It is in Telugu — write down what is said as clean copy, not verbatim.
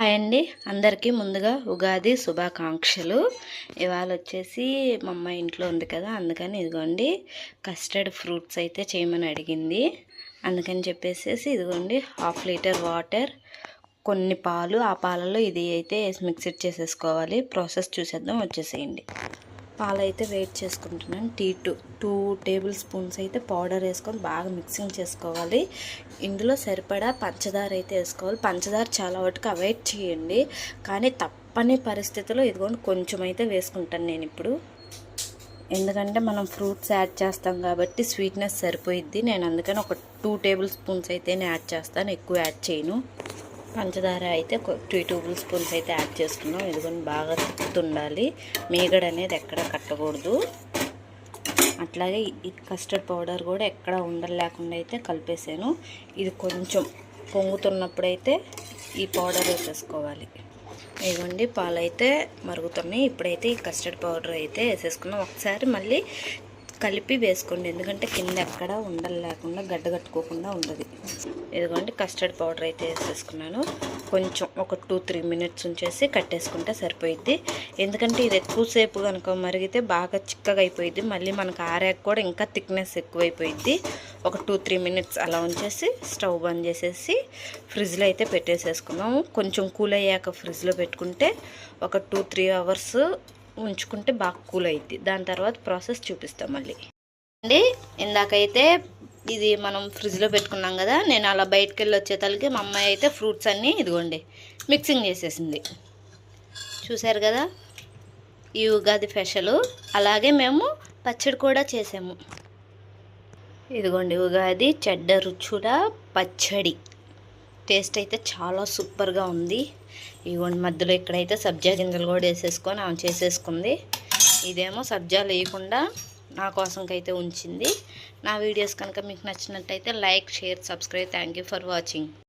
హాయ్ అండి, అందరికీ ముందుగా ఉగాది శుభాకాంక్షలు. ఇవాళ వచ్చేసి మా అమ్మ ఇంట్లో ఉంది కదా, అందుకని ఇదిగోండి కస్టర్డ్ ఫ్రూట్స్ అయితే చేయమని అడిగింది. అందుకని చెప్పేసి ఇదిగోండి 1/2 లీటర్ వాటర్, కొన్ని పాలు, ఆ పాలలో ఇది అయితే మిక్స్ చేసేసుకోవాలి. ప్రాసెస్ చూసేద్దాం, వచ్చేసేయండి. పాలైతే వెయిట్ చేసుకుంటున్నాను. 2 టేబుల్ స్పూన్స్ అయితే పౌడర్ వేసుకొని బాగా మిక్సింగ్ చేసుకోవాలి. ఇందులో సరిపడా పంచదార అయితే వేసుకోవాలి. పంచదార చాలా వరకు అవాయిడ్ చేయండి, కానీ తప్పని పరిస్థితిలో ఇదిగోండి కొంచెం అయితే వేసుకుంటాను నేను ఇప్పుడు. ఎందుకంటే మనం ఫ్రూట్స్ యాడ్ చేస్తాం కాబట్టి స్వీట్నెస్ సరిపోయిద్ది. నేను అందుకని ఒక 2 టేబుల్ స్పూన్స్ అయితే యాడ్ చేస్తాను, ఎక్కువ యాడ్ చేయను. పంచదార అయితే 2 టేబుల్ స్పూన్స్ అయితే యాడ్ చేసుకున్నాం. ఇదిగోని బాగా తిప్పుతుండాలి, మీగడ అనేది ఎక్కడ కట్టకూడదు. అట్లాగే ఈ కస్టర్డ్ పౌడర్ కూడా ఎక్కడ ఉండలు లేకుండా అయితే కలిపేసాను. ఇది కొంచెం పొంగుతున్నప్పుడైతే ఈ పౌడర్ వేసేసుకోవాలి. ఇదిగోండి పాలు అయితే మరుగుతున్నాయి. ఇప్పుడైతే ఈ కస్టర్డ్ పౌడర్ అయితే వేసేసుకున్నాం. ఒకసారి మళ్ళీ కలిపి వేసుకోండి, ఎందుకంటే కింద ఎక్కడ ఉండలు లేకుండా గడ్డ కట్టుకోకుండా ఉంటుంది. ఇదిగోండి కస్టర్డ్ పౌడర్ అయితే వేసేసుకున్నాను. కొంచెం ఒక 2-3 మినిట్స్ ఉంచేసి కట్టేసుకుంటే సరిపోయిద్ది. ఎందుకంటే ఇది ఎక్కువసేపు కనుక మరిగితే బాగా చిక్కగా అయిపోయిద్ది. మళ్ళీ మనకు ఆరాక కూడా ఇంకా థిక్నెస్ ఎక్కువైపోయిద్ది. ఒక 2-3 మినిట్స్ అలా ఉంచేసి స్టవ్ బంద్ చేసేసి ఫ్రిడ్జ్లో అయితే పెట్టేసేసుకున్నాము. కొంచెం కూల్ అయ్యాక ఫ్రిడ్జ్లో పెట్టుకుంటే ఒక 2-3 అవర్స్ ఉంచుకుంటే బాగా కూల్ అయింది. దాని తర్వాత ప్రాసెస్ చూపిస్తాం మళ్ళీ అండి. ఇందాకైతే ఇది మనం ఫ్రిడ్జ్లో పెట్టుకున్నాం కదా, నేను అలా బయటకు వెళ్ళి వచ్చేతలకి మా అమ్మాయి అయితే ఫ్రూట్స్ అన్నీ ఇదిగోండి మిక్సింగ్ చేసేసింది. చూసారు కదా, ఈ ఉగాది స్పెషల్. అలాగే మేము పచ్చడి కూడా చేసాము. ఇదిగోండి ఉగాది చెడ్డ రుచుల పచ్చడి. టేస్ట్ అయితే చాలా సూపర్గా ఉంది. ఇదిగోండి మధ్యలో ఇక్కడైతే సబ్జా గింజలు కూడా వేసేసుకొని ఆమె చేసేసుకుంది. ఇదేమో సబ్జాలు వేయకుండా నా కోసంకైతే ఉంచింది. నా వీడియోస్ కనుక మీకు నచ్చినట్టయితే like, share, subscribe. Thank you for watching.